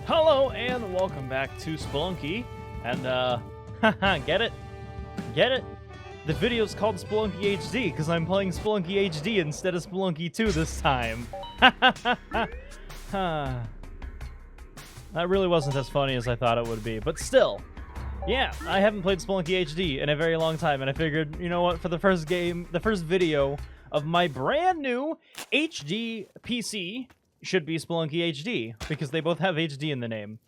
Hello and welcome back to Spelunky, and get it? Get it? The video's called Spelunky HD because I'm playing Spelunky HD instead of Spelunky 2 this time. That really wasn't as funny as I thought it would be, but still. Yeah, I haven't played Spelunky HD in a very long time, and I figured, you know what, for the first video of my brand new HD PC should be Spelunky HD, because they both have HD in the name.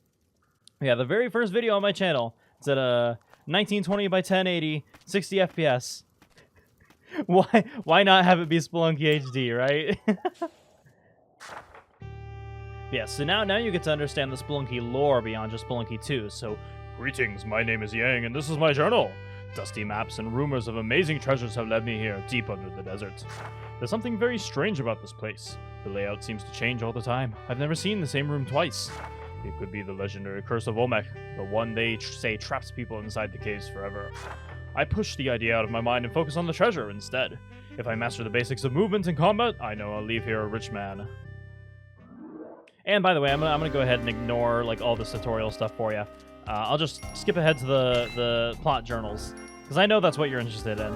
Yeah, the very first video on my channel. It's at 1920 by 1080, 60 FPS. Why not have it be Spelunky HD, right? Yeah, so now you get to understand the Spelunky lore beyond just Spelunky 2, so greetings, my name is Yang, and this is my journal. Dusty maps and rumors of amazing treasures have led me here, deep under the desert. There's something very strange about this place. The layout seems to change all the time. I've never seen the same room twice. It could be the legendary Curse of Olmec, the one they say traps people inside the caves forever. I push the idea out of my mind and focus on the treasure instead. If I master the basics of movement and combat, I know I'll leave here a rich man. And by the way, I'm gonna go ahead and ignore like all this tutorial stuff for you. I'll just skip ahead to the plot journals, because I know that's what you're interested in.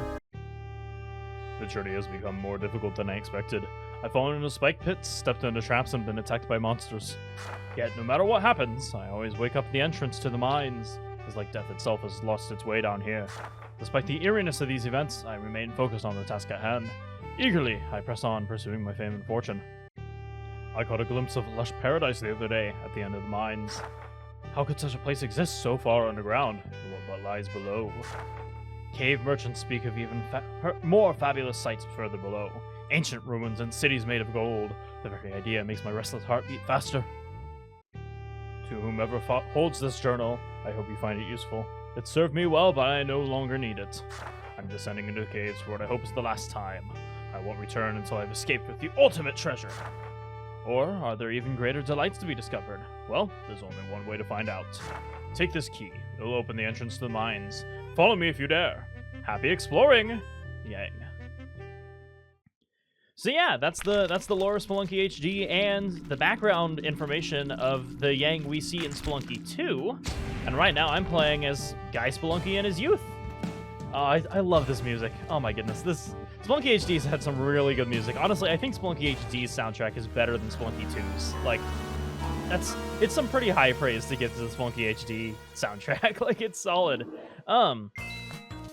The journey has become more difficult than I expected. I've fallen into spike pits, stepped into traps, and been attacked by monsters. Yet, no matter what happens, I always wake up at the entrance to the mines. It's like death itself has lost its way down here. Despite the eeriness of these events, I remain focused on the task at hand. Eagerly, I press on, pursuing my fame and fortune. I caught a glimpse of lush paradise the other day at the end of the mines. How could such a place exist so far underground? What lies below? Cave merchants speak of even more fabulous sights further below. Ancient ruins and cities made of gold. The very idea makes my restless heart beat faster. To whomever holds this journal, I hope you find it useful. It served me well, but I no longer need it. I'm descending into the caves for what I hope is the last time. I won't return until I've escaped with the ultimate treasure. Or are there even greater delights to be discovered? Well, there's only one way to find out. Take this key. It'll open the entrance to the mines. Follow me if you dare. Happy exploring, Yang. So yeah, that's the lore of Spelunky HD and the background information of the Yang we see in Spelunky 2. And right now I'm playing as Guy Spelunky in his youth. I love this music. Oh my goodness, this Spelunky HD's had some really good music. Honestly, I think Spelunky HD's soundtrack is better than Spelunky 2's. Like, it's some pretty high praise to give to the Spelunky HD soundtrack. Like, it's solid. But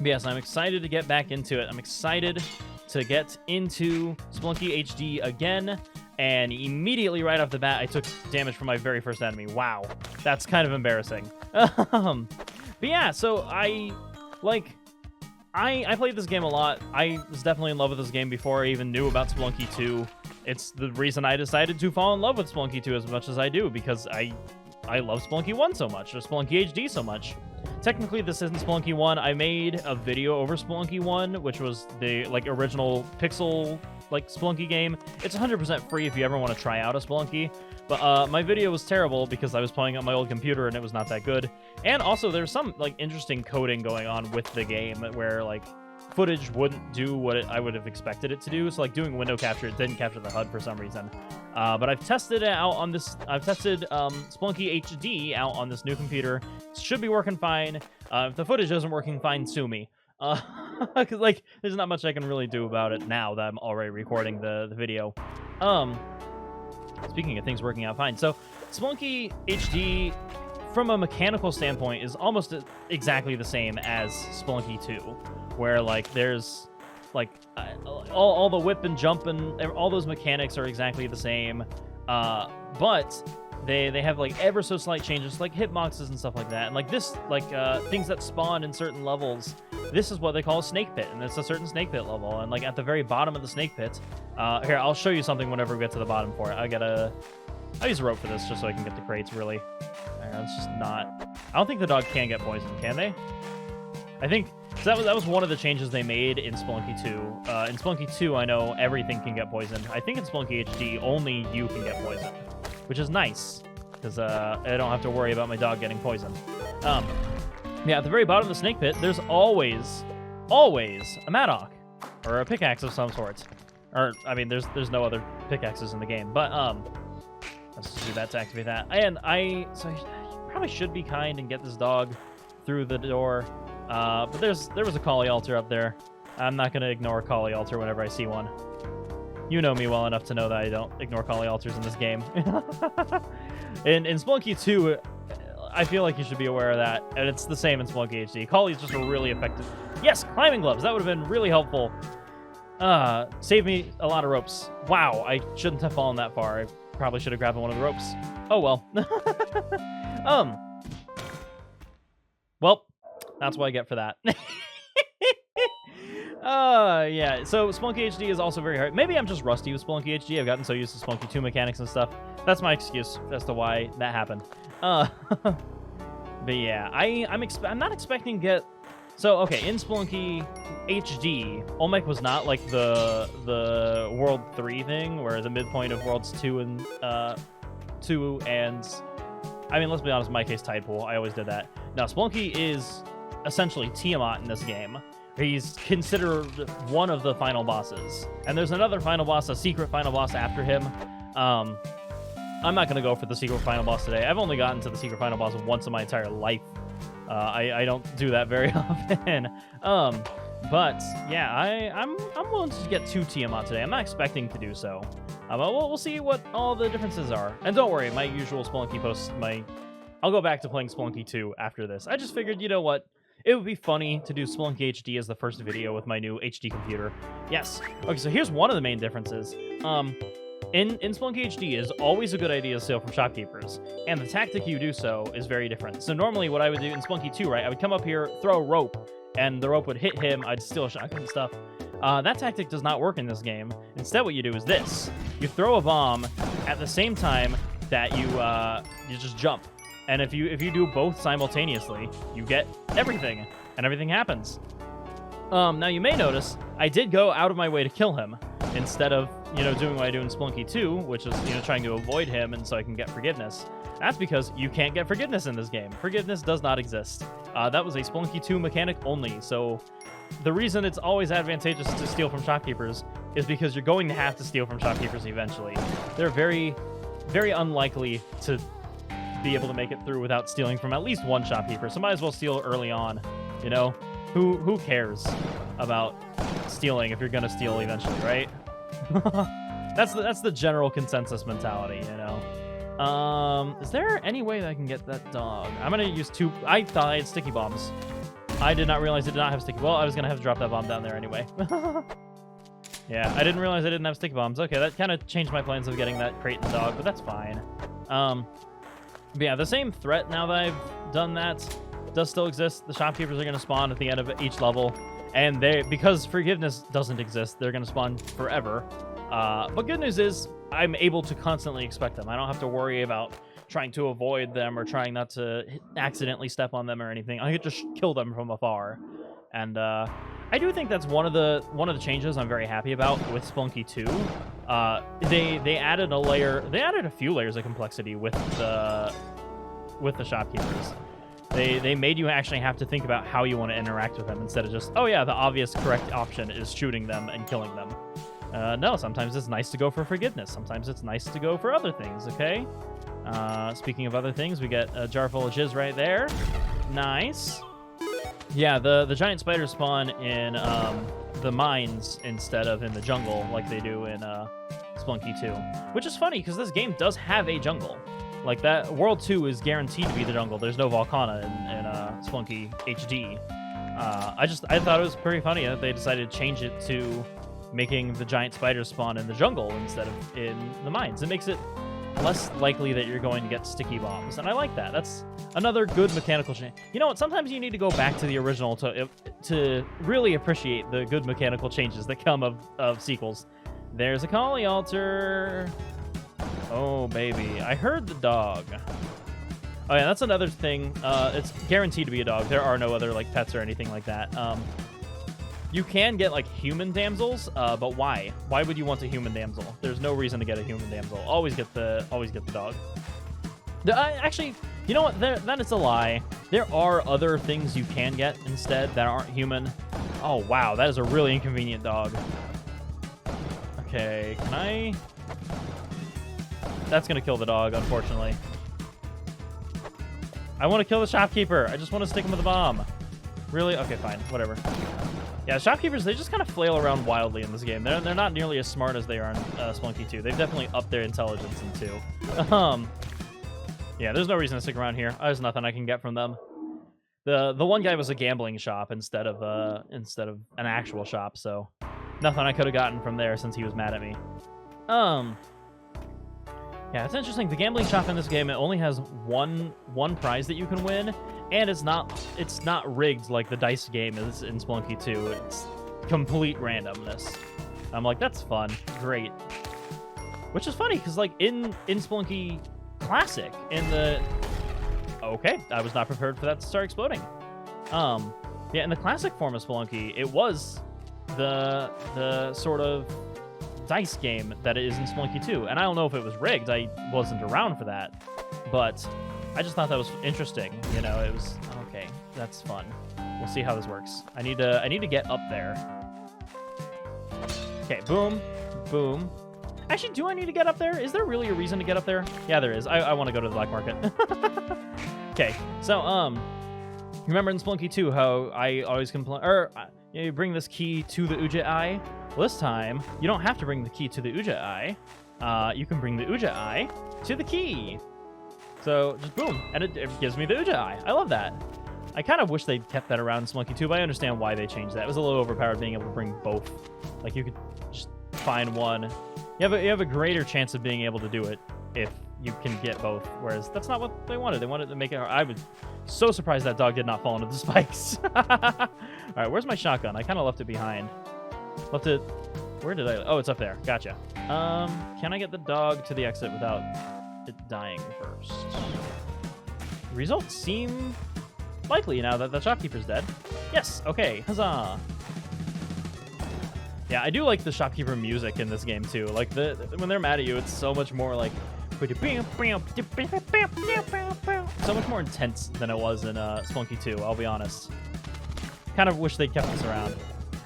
yes, I'm excited to get back into it. I'm excited to get into Spelunky HD again, and immediately right off the bat, I took damage from my very first enemy. Wow, that's kind of embarrassing. But yeah, so I played this game a lot. I was definitely in love with this game before I even knew about Spelunky 2. It's the reason I decided to fall in love with Spelunky 2 as much as I do, because I love Spelunky 1 so much, or Spelunky HD so much. Technically, this isn't Spelunky 1. I made a video over Spelunky 1, which was the original pixel Spelunky game. It's 100% free if you ever want to try out a Spelunky. But my video was terrible because I was playing on my old computer and it was not that good. And also, there's some interesting coding going on with the game where footage wouldn't do what I would have expected it to do. So doing window capture, it didn't capture the HUD for some reason. But I've tested it out on this. I've tested Spelunky HD out on this new computer. It should be working fine. If the footage isn't working fine, sue me. Because there's not much I can really do about it now that I'm already recording the video. Speaking of things working out fine, so Spelunky HD, from a mechanical standpoint, is almost exactly the same as Spelunky 2, where there's all the whip and jump and all those mechanics are exactly the same, but they have ever so slight changes, like hitboxes and stuff like that, and this things that spawn in certain levels. This is what they call a snake pit, and it's a certain snake pit level, and at the very bottom of the snake pit, here, I'll show you something whenever we get to the bottom for it. I'll use a rope for this just so I can get the crates, really. It's just not... I don't think the dog can get poisoned, can they? I think... So that was one of the changes they made in Spelunky 2. In Spelunky 2, I know everything can get poisoned. I think in Spelunky HD, only you can get poisoned, which is nice, because I don't have to worry about my dog getting poisoned. Yeah, at the very bottom of the snake pit, there's always a mattock, or a pickaxe of some sort. Or, I mean, there's no other pickaxes in the game, but, Let's just do that to activate that. And so you probably should be kind and get this dog through the door. But there was a Collie Altar up there. I'm not going to ignore a Collie Altar whenever I see one. You know me well enough to know that I don't ignore Collie Altars in this game. in Spelunky 2, I feel like you should be aware of that, and it's the same in Spelunky HD. Collie's just a really effective... Yes, climbing gloves! That would have been really helpful. Saved me a lot of ropes. Wow, I shouldn't have fallen that far. I probably should have grabbed one of the ropes. Oh, well. Well, that's what I get for that. Yeah, so Spelunky HD is also very hard. Maybe I'm just rusty with Spelunky HD. I've gotten so used to Spelunky 2 mechanics and stuff. That's my excuse as to why that happened. But yeah, I'm not expecting to get... So, okay, in Spelunky HD, Olmec was not like the World 3 thing, where the midpoint of Worlds 2 and... I mean, let's be honest, in my case, Tide Pool. I always did that. Now, Spelunky is essentially Tiamat in this game. He's considered one of the final bosses. And there's another final boss, a secret final boss after him. I'm not going to go for the secret final boss today. I've only gotten to the secret final boss once in my entire life. I don't do that very often. But, yeah, I'm willing to get 2 Tiamat today. I'm not expecting to do so. But we'll see what all the differences are. And don't worry, my usual Spelunky posts, I'll go back to playing Spelunky 2 after this. I just figured, you know what? It would be funny to do Spelunky HD as the first video with my new HD computer. Yes. Okay, so here's one of the main differences. In Spelunky HD, it is always a good idea to steal from shopkeepers, and the tactic you do so is very different. So normally what I would do in Spelunky 2, right, I would come up here, throw a rope, and the rope would hit him, I'd steal a shotgun and stuff. That tactic does not work in this game. Instead, what you do is this. You throw a bomb at the same time that you just jump. And if you do both simultaneously, you get everything, and everything happens. Now you may notice I did go out of my way to kill him instead of doing what I do in Spelunky 2, which is trying to avoid him, and so I can get forgiveness. That's because you can't get forgiveness in this game. Forgiveness does not exist. That was a Spelunky 2 mechanic only. So the reason it's always advantageous to steal from shopkeepers is because you're going to have to steal from shopkeepers eventually. They're very, very unlikely to be able to make it through without stealing from at least one shopkeeper, so might as well steal early on. Who cares about stealing if you're gonna steal eventually, right? That's the general consensus mentality. Is there any way that I can get that dog? I'm gonna use 2. I thought I had sticky bombs. I did not realize it did not have sticky. Well, I was gonna have to drop that bomb down there anyway. Yeah, I didn't realize I didn't have sticky bombs. Okay, that kind of changed my plans of getting that crate and dog, but that's fine. But yeah, the same threat now that I've done that does still exist. The shopkeepers are going to spawn at the end of each level, and because forgiveness doesn't exist, they're going to spawn forever. But good news is I'm able to constantly expect them. I don't have to worry about trying to avoid them or trying not to accidentally step on them or anything. I could just kill them from afar. And I do think that's one of the changes I'm very happy about with Spelunky 2. They added a layer. They added a few layers of complexity with the shopkeepers. They made you actually have to think about how you want to interact with them instead of just, oh yeah, the obvious correct option is shooting them and killing them. No, sometimes it's nice to go for forgiveness. Sometimes it's nice to go for other things, okay? Speaking of other things, we get a jar full of jizz right there. Nice. Yeah, the giant spiders spawn in the mines instead of in the jungle like they do in Spelunky 2. Which is funny, because this game does have a jungle. Like, that World 2 is guaranteed to be the jungle. There's no Volcana in Spelunky HD. I thought it was pretty funny that they decided to change it to making the giant spiders spawn in the jungle instead of in the mines. It makes it less likely that you're going to get sticky bombs, and I like that. That's another good mechanical change. You know what? Sometimes you need to go back to the original to really appreciate the good mechanical changes that come of sequels. There's a Collie Altar. Oh, baby. I heard the dog. Oh, yeah, that's another thing. It's guaranteed to be a dog. There are no other, like, pets or anything like that. You can get, like, human damsels, but why? Why would you want a human damsel? There's no reason to get a human damsel. Always get the dog. Actually, you know what? Then it's a lie. There are other things you can get instead that aren't human. Oh, wow. That is a really inconvenient dog. Okay, can I... That's gonna kill the dog, unfortunately. I want to kill the shopkeeper. I just want to stick him with a bomb. Really? Okay, fine. Whatever. Yeah, shopkeepers, they just kind of flail around wildly in this game. They're not nearly as smart as they are in Spelunky 2. They've definitely upped their intelligence in 2. Yeah, there's no reason to stick around here. There's nothing I can get from them. The one guy was a gambling shop instead of an actual shop, so nothing I could have gotten from there since he was mad at me. Yeah, it's interesting. The gambling shop in this game, it only has one prize that you can win, and it's not rigged like the dice game is in Spelunky 2. It's complete randomness. I'm like, that's fun, great. Which is funny because like in Spelunky Classic, okay, I was not prepared for that to start exploding. Yeah, in the classic form of Spelunky, it was the sort of dice game that it is in Spelunky 2. And I don't know if it was rigged. I wasn't around for that. But I just thought that was interesting. You know, it was, okay, that's fun. We'll see how this works. I need to get up there. Okay, boom, boom. Actually, do I need to get up there? Is there really a reason to get up there? Yeah, there is. I want to go to the black market. Okay, so, remember in Spelunky 2 how I always complain, you bring this key to the Uja Eye? Well, this time, you don't have to bring the key to the Uja Eye. You can bring the Uja Eye to the key. So, just boom, and it gives me the Uja Eye. I love that. I kind of wish they'd kept that around in Spelunky 2, but I understand why they changed that. It was a little overpowered being able to bring both. Like, you could just find one. You have a greater chance of being able to do it if you can get both, whereas that's not what they wanted. They wanted to make it hard. I was so surprised that dog did not fall into the spikes. All right, where's my shotgun? I kind of left it behind. Where did I? Oh, it's up there. Gotcha. Can I get the dog to the exit without it dying first? Results seem likely now that the shopkeeper's dead. Yes, okay, huzzah. Yeah, I do like the shopkeeper music in this game too. Like when they're mad at you, it's so much more like so much more intense than it was in Spelunky 2, I'll be honest. Kind of wish they'd kept this around.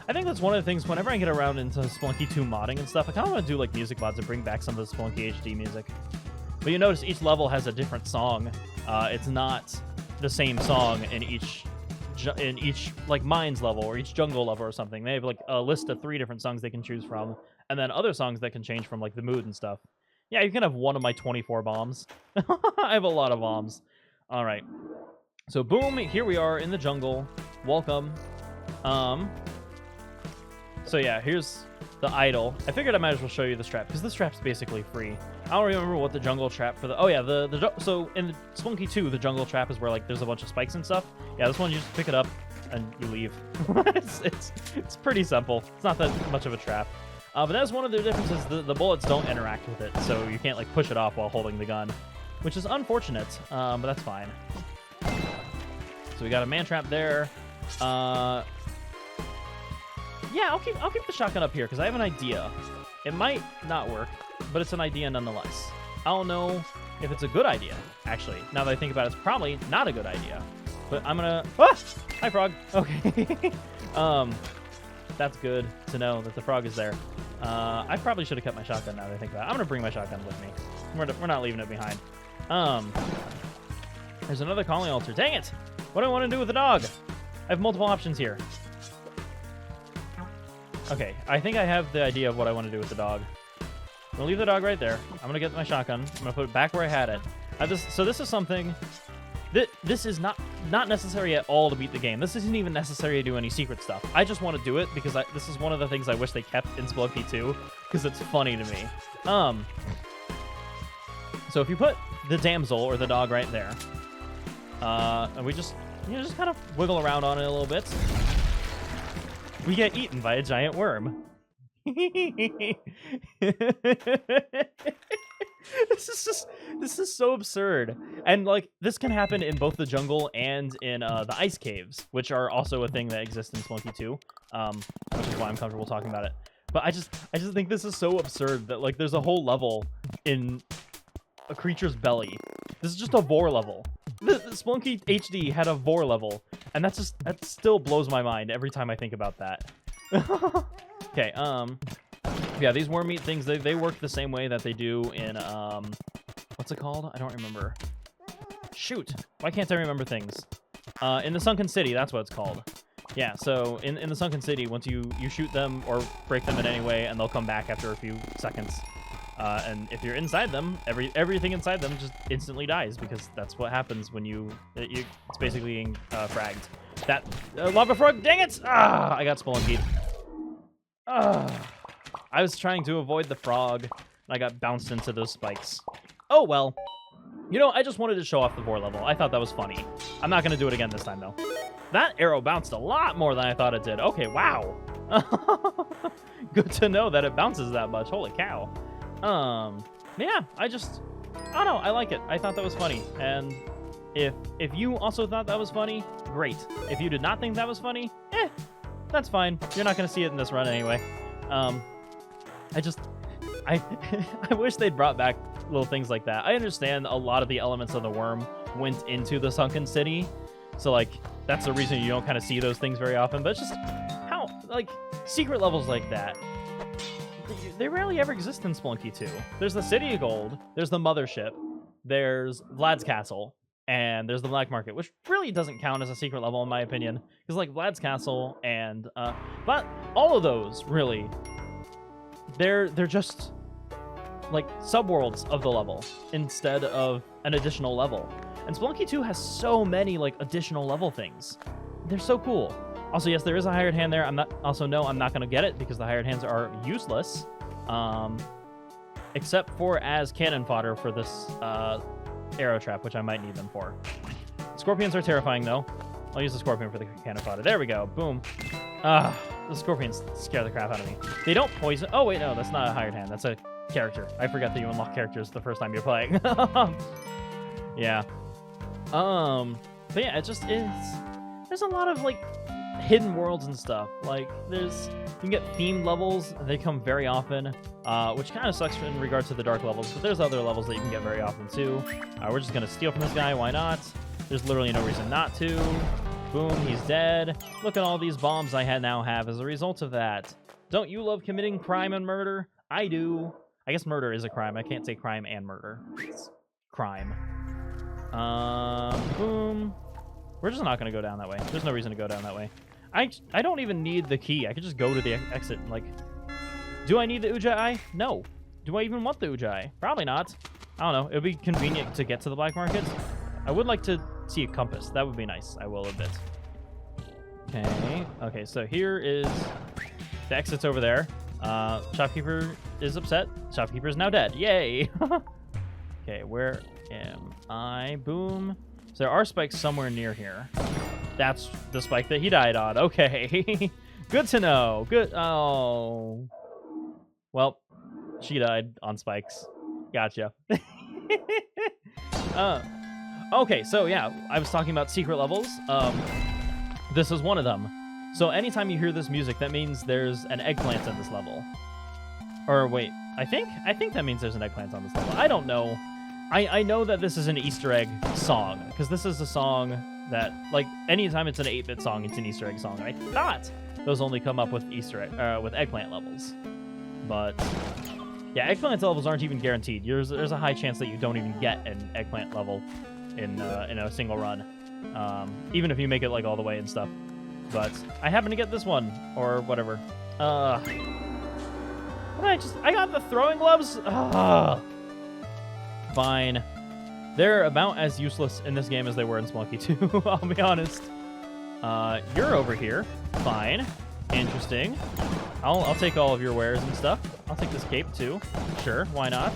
I think that's one of the things, whenever I get around into Spelunky 2 modding and stuff, I kind of want to do like music mods and bring back some of the Spelunky HD music. But you notice each level has a different song. It's not the same song in each like mines level or each jungle level or something. They have like a list of 3 different songs they can choose from, and then other songs that can change from like the mood and stuff. Yeah, you can have one of my 24 bombs. I have a lot of bombs. All right. So boom, here we are in the jungle. Welcome. So yeah, here's the idol. I figured I might as well show you this trap because this trap's basically free. I don't remember what the jungle trap for the. Oh yeah, so in the Spelunky 2, the jungle trap is where like there's a bunch of spikes and stuff. Yeah, this one you just pick it up and you leave. it's pretty simple. It's not that much of a trap. But that's one of the differences. The bullets don't interact with it, so you can't like push it off while holding the gun, which is unfortunate. But that's fine. So we got a man trap there. Yeah, I'll keep the shotgun up here because I have an idea. It might not work, but it's an idea nonetheless. I don't know if it's a good idea, actually. Now that I think about it, it's probably not a good idea. But I'm gonna... Ah! Hi, frog. Okay. That's good to know that the frog is there. I probably should have kept my shotgun now that I think about it. I'm gonna bring my shotgun with me. We're not leaving it behind. There's another calling altar. Dang it! What do I want to do with the dog? I have multiple options here. Okay, I think I have the idea of what I want to do with the dog. I'm gonna leave the dog right there. I'm gonna get my shotgun. I'm gonna put it back where I had it. So this is something. This is not necessary at all to beat the game. This isn't even necessary to do any secret stuff. I just want to do it because this is one of the things I wish they kept in Spelunky 2 because it's funny to me. So if you put the damsel or the dog right there, and we just kind of wiggle around on it a little bit, we get eaten by a giant worm. This is so absurd. And like this can happen in both the jungle and in the ice caves, which are also a thing that exists in Spelunky 2, which is why I'm comfortable talking about it. But I just think this is so absurd that like there's a whole level in a creature's belly. This is just a vor level. The Spelunky HD had a vor level, and that still blows my mind every time I think about that. Okay, Yeah, these worm meat things, they work the same way that they do in, what's it called? I don't remember. Shoot, why can't I remember things? In the Sunken City, that's what it's called. Yeah, so in the Sunken City, once you shoot them or break them in any way, and they'll come back after a few seconds. And if you're inside them, everything inside them just instantly dies, because that's what happens when it's basically being fragged. That lava frog, dang it! Ah, I got Spelunkied. I was trying to avoid the frog, and I got bounced into those spikes. Oh well. You know, I just wanted to show off the 4 level. I thought that was funny. I'm not going to do it again this time, though. That arrow bounced a lot more than I thought it did. Okay, wow. Good to know that it bounces that much. Holy cow. Yeah, I don't know. I like it. I thought that was funny. And if you also thought that was funny, great. If you did not think that was funny, that's fine. You're not going to see it in this run anyway. I wish they'd brought back little things like that. I understand a lot of the elements of the worm went into the Sunken City, so like that's the reason you don't kind of see those things very often. But it's just how, like, secret levels like that, they rarely ever exist in Spelunky 2. There's the City of Gold, there's the Mothership, there's Vlad's Castle, and there's the Black Market, which really doesn't count as a secret level in my opinion, because like Vlad's Castle and but all of those really, they're just like subworlds of the level instead of an additional level. And Spelunky 2 has so many like additional level things. They're so cool. Also, yes, there is a hired hand there. I'm not going to get it because the hired hands are useless, except for as cannon fodder for this arrow trap, which I might need them for. Scorpions are terrifying though. I'll use the scorpion for the cannon fodder. There we go. Boom. The scorpions scare the crap out of me. They don't poison. Oh wait, no, that's not a hired hand. That's a character. I forgot that you unlock characters the first time you're playing. Yeah. But yeah, it just is. There's a lot of like hidden worlds and stuff. Like you can get themed levels. They come very often, which kind of sucks in regards to the dark levels. But there's other levels that you can get very often too. We're just gonna steal from this guy. Why not? There's literally no reason not to. Boom, he's dead. Look at all these bombs I now have as a result of that. Don't you love committing crime and murder? I do. I guess murder is a crime. I can't say crime and murder. It's crime. Boom. We're just not going to go down that way. There's no reason to go down that way. I don't even need the key. I could just go to the exit. Like, do I need the Ujai? No. Do I even want the Ujai? Probably not. I don't know. It would be convenient to get to the black market. I would like to see a compass. That would be nice. I will admit. Okay. Okay, so here is the exit's over there. Shopkeeper is upset. Shopkeeper is now dead. Yay! Okay, where am I? Boom. So there are spikes somewhere near here. That's the spike that he died on. Okay. Good to know. Good. Oh. Well, she died on spikes. Gotcha. Okay, so yeah, I was talking about secret levels. This is one of them. So anytime you hear this music, that means there's an eggplant in this level. Or wait, I think that means there's an eggplant on this level. I don't know. I know that this is an Easter egg song, because this is a song that, like, anytime it's an 8-bit song, it's an Easter egg song. I thought those only come up with with eggplant levels. But yeah, eggplant levels aren't even guaranteed. There's a high chance that you don't even get an eggplant level in a single run, even if you make it like all the way and stuff. But I happen to get this one, or whatever. I got the throwing gloves. Fine. They're about as useless in this game as they were in Spelunky 2, I'll be honest. You're over here. Fine. Interesting. I'll take all of your wares and stuff. I'll take this cape too. Sure, why not?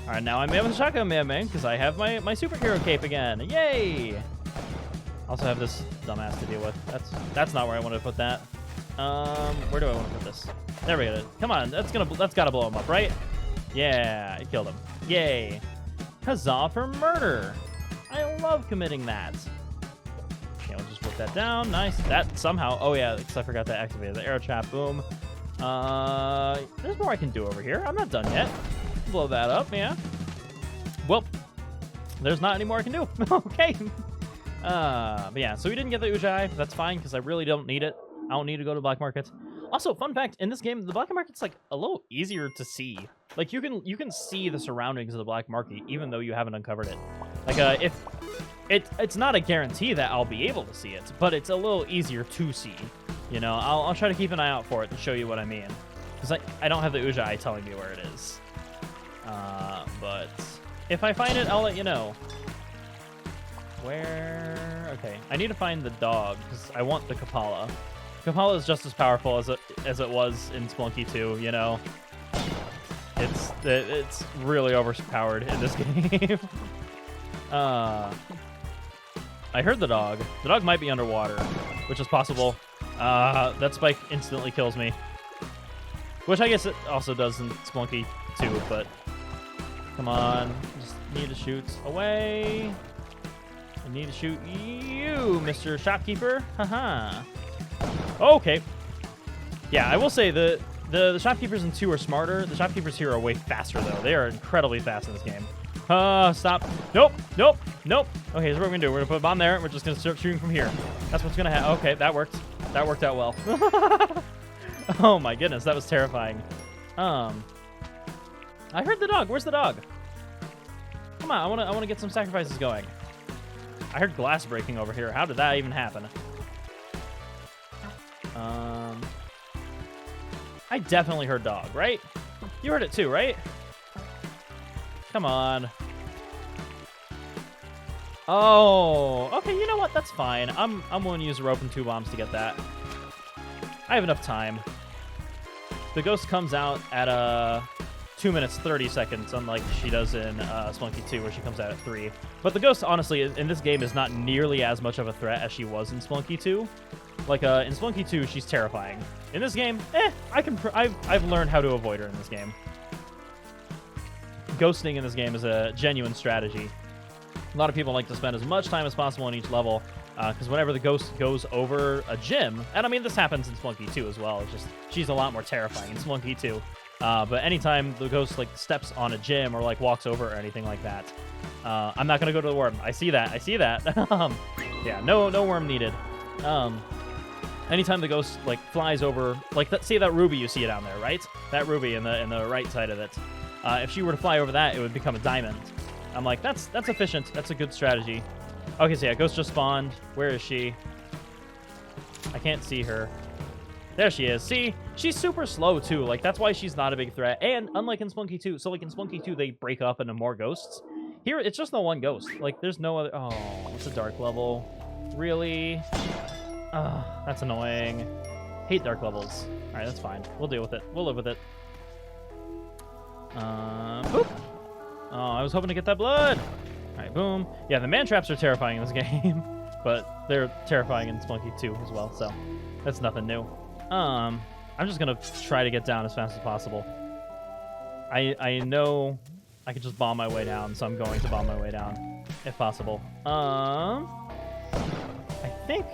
Alright, now I'm able to shotgun man, because I have my superhero cape again. Yay! Also have this dumbass to deal with. That's not where I wanted to put that. Where do I want to put this? There we go. Come on, that's gotta blow him up, right? Yeah, it killed him. Yay. Huzzah for murder. I love committing that. Okay, we'll just put that down. Nice. That somehow... Oh, yeah, because I forgot to activate the arrow trap. Boom. There's more I can do over here. I'm not done yet. Blow that up, yeah. Well, there's not any more I can do. Okay. But yeah, so we didn't get the Ujai. That's fine, because I really don't need it. I don't need to go to the black market. Also, fun fact, in this game, the black market's like a little easier to see. Like you can see the surroundings of the black market even though you haven't uncovered it. Like if it's not a guarantee that I'll be able to see it, but it's a little easier to see. You know, I'll try to keep an eye out for it to show you what I mean. Because I don't have the Uja Eye telling me where it is. But if I find it, I'll let you know. Where? Okay, I need to find the dog because I want the Kapala. Kapala is just as powerful as it was in Spelunky 2, you know. It's really overpowered in this game. I heard the dog. The dog might be underwater, which is possible. That spike instantly kills me. Which I guess it also does in Spelunky 2, but come on. Just need to shoot away. I need to shoot you, Mr. Shopkeeper. Haha. Okay. Yeah, I will say the shopkeepers in 2 are smarter. The shopkeepers here are way faster, though. They are incredibly fast in this game. Stop. Nope. Okay, so what we're going to do, we're going to put a bomb there, and we're just going to start shooting from here. That's what's going to happen. Okay, that worked. That worked out well. Oh, my goodness. That was terrifying. I heard the dog. Where's the dog? Come on, I want to get some sacrifices going. I heard glass breaking over here. How did that even happen? I definitely heard dog, right? You heard it too, right? Come on. Oh, okay, you know what? That's fine. I'm willing to use a rope and 2 bombs to get that. I have enough time. The ghost comes out at 2 minutes 30 seconds, unlike she does in Spelunky 2, where she comes out at 3. But the ghost, honestly, in this game is not nearly as much of a threat as she was in Spelunky 2. Like, in Spelunky 2, she's terrifying. In this game, I've learned how to avoid her in this game. Ghosting in this game is a genuine strategy. A lot of people like to spend as much time as possible on each level, because whenever the ghost goes over a gym, and I mean, this happens in Spelunky 2 as well, it's just, she's a lot more terrifying in Spelunky 2. But anytime the ghost, like, steps on a gym or, like, walks over or anything like that, I'm not going to go to the worm. I see that. Yeah, no worm needed. Anytime the ghost, like, flies over, like, say that ruby you see down there, right? That ruby in the right side of it. If she were to fly over that, it would become a diamond. I'm like, that's efficient. That's a good strategy. Okay, so yeah, ghost just spawned. Where is she? I can't see her. There she is. See? She's super slow, too. Like, that's why she's not a big threat. And unlike in Spelunky 2, so, like, in Spelunky 2, they break up into more ghosts. Here, it's just the one ghost. Like, there's no other... Oh, it's a dark level. Really? That's annoying. Hate dark levels. Alright, that's fine. We'll deal with it. We'll live with it. Boop. Oh, I was hoping to get that blood. Alright, boom. Yeah, the man traps are terrifying in this game. But they're terrifying in Spelunky 2 as well, so that's nothing new. I'm just gonna try to get down as fast as possible. I know I can just bomb my way down, so I'm going to bomb my way down, if possible. I think,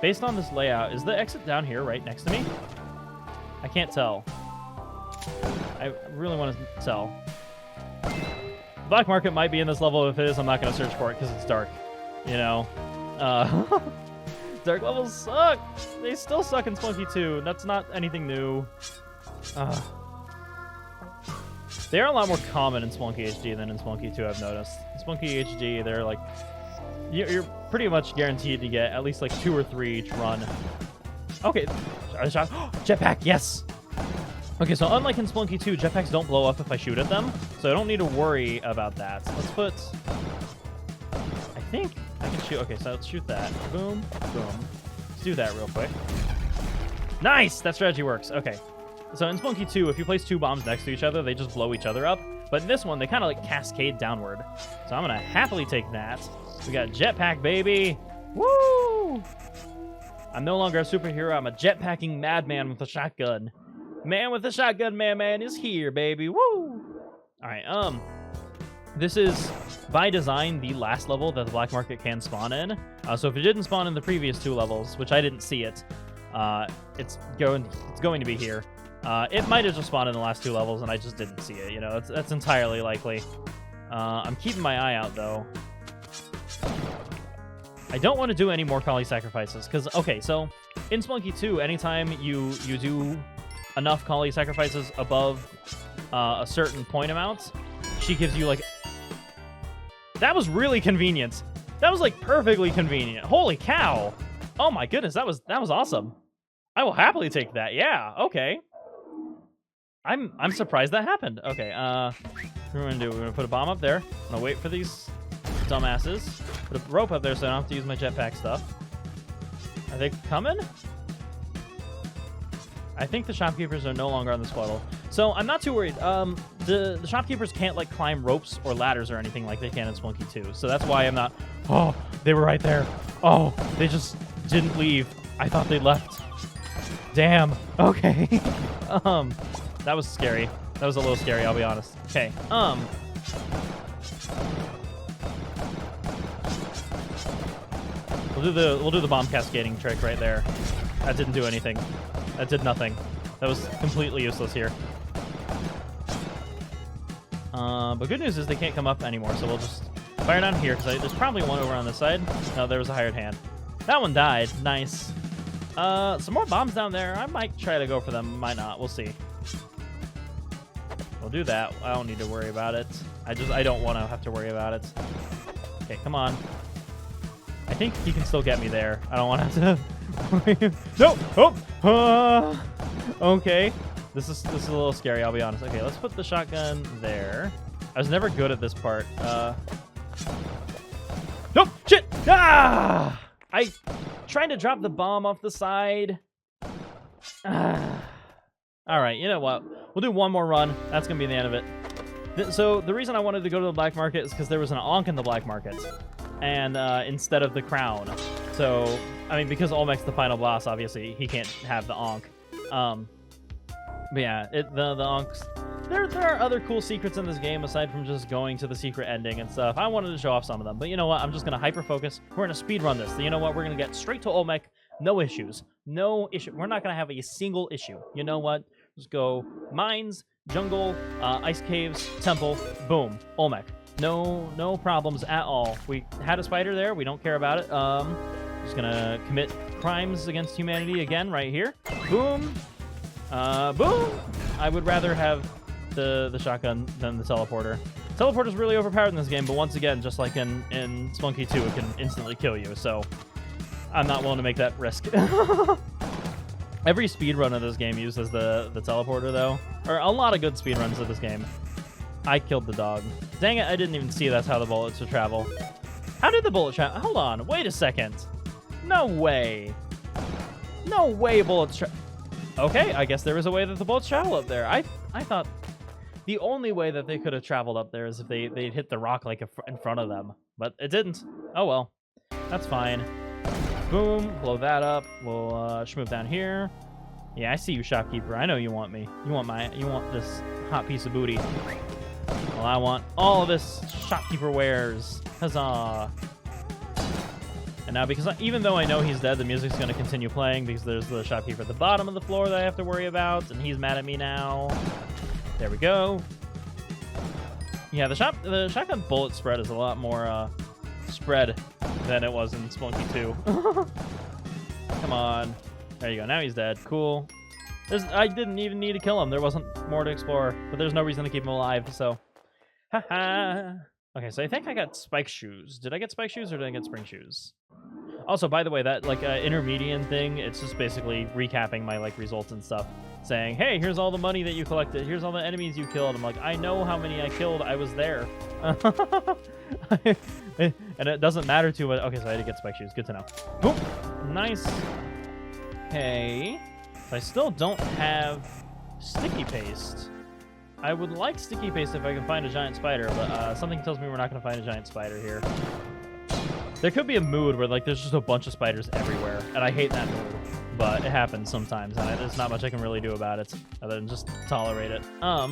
based on this layout, is the exit down here right next to me? I can't tell. I really want to tell. Black market might be in this level. If it is, I'm not going to search for it because it's dark. You know? Dark levels suck! They still suck in Spelunky 2. That's not anything new. They are a lot more common in Spelunky HD than in Spelunky 2, I've noticed. In Spelunky HD, they're like... You're pretty much guaranteed to get at least like 2 or 3 each run. Okay. Jetpack, yes! Okay, so unlike in Spelunky 2, jetpacks don't blow up if I shoot at them, so I don't need to worry about that. Let's put... I think I can shoot... Okay, so let's shoot that. Boom, boom. Let's do that real quick. Nice! That strategy works. Okay. So in Spelunky 2, if you place 2 bombs next to each other, they just blow each other up. But in this one, they kind of like cascade downward. So I'm going to happily take that. We got jetpack, baby! Woo! I'm no longer a superhero. I'm a jetpacking madman with a shotgun. Man with a shotgun, man is here, baby. Woo! All right, this is, by design, the last level that the black market can spawn in. So if it didn't spawn in the previous 2 levels, which I didn't see it, it's going to be here. It might have just spawned in the last 2 levels, and I just didn't see it. You know, that's entirely likely. I'm keeping my eye out, though. I don't want to do any more Kali sacrifices, because, okay, so in Spelunky 2, anytime you do enough Kali sacrifices above a certain point amount, she gives you like... That was really convenient. That was like perfectly convenient. Holy cow! Oh my goodness, that was awesome. I will happily take that. Yeah. Okay. I'm surprised that happened. Okay. What we're gonna do? We're gonna put a bomb up there. I'm gonna wait for these dumbasses. Put a rope up there so I don't have to use my jetpack stuff. Are they coming? I think the shopkeepers are no longer on this puddle. So I'm not too worried. The shopkeepers can't like climb ropes or ladders or anything like they can in Spelunky 2. So that's why I'm not... Oh, they were right there. Oh, they just didn't leave. I thought they left. Damn. Okay. That was scary. That was a little scary, I'll be honest. Okay. We'll do the bomb cascading trick right there. That didn't do anything. That did nothing. That was completely useless here. But good news is they can't come up anymore, so we'll just fire down here, because there's probably one over on this side. No, there was a hired hand. That one died. Nice. Some more bombs down there. I might try to go for them. Might not. We'll see. We'll do that. I don't need to worry about it. I don't want to have to worry about it. Okay, come on. I think he can still get me there. I don't want to have to... No! Oh! Okay. This is a little scary, I'll be honest. Okay, let's put the shotgun there. I was never good at this part. Nope! Shit! Ah! I tried to drop the bomb off the side. Alright, you know what? We'll do one more run. That's going to be the end of it. So the reason I wanted to go to the black market is because there was an Ankh in the black market. And instead of the crown. So, I mean, because Olmec's the final boss, obviously, he can't have the Ankh. But yeah, the Ankhs... There are other cool secrets in this game aside from just going to the secret ending and stuff. I wanted to show off some of them, but you know what? I'm just going to hyper-focus. We're going to speedrun this. You know what? We're going to get straight to Olmec. No issues. No issue. We're not going to have a single issue. You know what? Just go mines, jungle, ice caves, temple, boom, Olmec. No problems at all. We had a spider there. We don't care about it. Just going to commit crimes against humanity again right here. Boom. Boom. I would rather have the shotgun than the teleporter. Teleporter's really overpowered in this game, but once again, just like in Spelunky 2, it can instantly kill you, so I'm not willing to make that risk. Every speedrun of this game uses the teleporter, though. Or a lot of good speedruns of this game. I killed the dog. Dang it, I didn't even see that's how the bullets would travel. How did the bullet travel? Hold on, wait a second. No way. No way bullets Okay, I guess there was a way that the bullets travel up there. I thought the only way that they could have traveled up there is if they'd hit the rock like in front of them. But it didn't. Oh well. That's fine. Boom. Blow that up. We'll schmoof down here. Yeah, I see you, shopkeeper. I know you want me. You want this hot piece of booty. Well, I want all of this shopkeeper wares. Huzzah. And now, because even though I know he's dead, the music's going to continue playing because there's the shopkeeper at the bottom of the floor that I have to worry about, and he's mad at me now. There we go. Yeah, the shotgun bullet spread is a lot more spread than it was in Spelunky 2. Come on. There you go. Now he's dead. Cool. I didn't even need to kill him. There wasn't more to explore, but there's no reason to keep him alive, so... Haha. Okay, so I think I got spike shoes. Did I get spike shoes or did I get spring shoes? Also, by the way, that intermediate thing, it's just basically recapping my results and stuff, saying, "Hey, here's all the money that you collected. Here's all the enemies you killed." I'm like, I know how many I killed. I was there, and it doesn't matter too much. Okay, so I had to get spike shoes. Good to know. Boom, nice. Okay, I still don't have sticky paste. I would like sticky paste if I can find a giant spider, but something tells me we're not going to find a giant spider here. There could be a mood where there's just a bunch of spiders everywhere, and I hate that mood, but it happens sometimes, and there's not much I can really do about it other than just tolerate it. I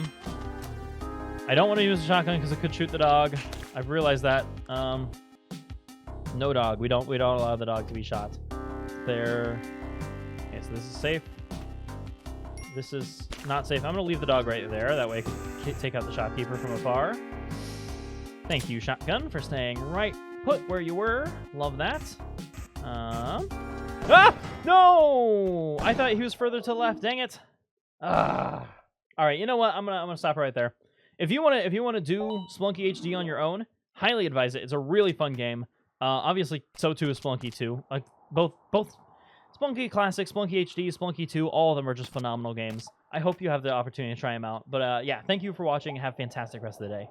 don't want to use a shotgun because it could shoot the dog. I've realized that. No dog. We don't allow the dog to be shot. There. Okay, so this is safe. This is not safe. I'm going to leave the dog right there. That way I can take out the shopkeeper from afar. Thank you, shotgun, for staying right put where you were. Love that. Ah! No! I thought he was further to the left. Dang it. Ah. All right, you know what? I'm gonna stop right there. If you wanna do Spelunky HD on your own, highly advise it. It's a really fun game. Obviously, so too is Spelunky 2. Like both Spelunky Classic, Spelunky HD, Spelunky 2, all of them are just phenomenal games. I hope you have the opportunity to try them out. But yeah, thank you for watching and have a fantastic rest of the day.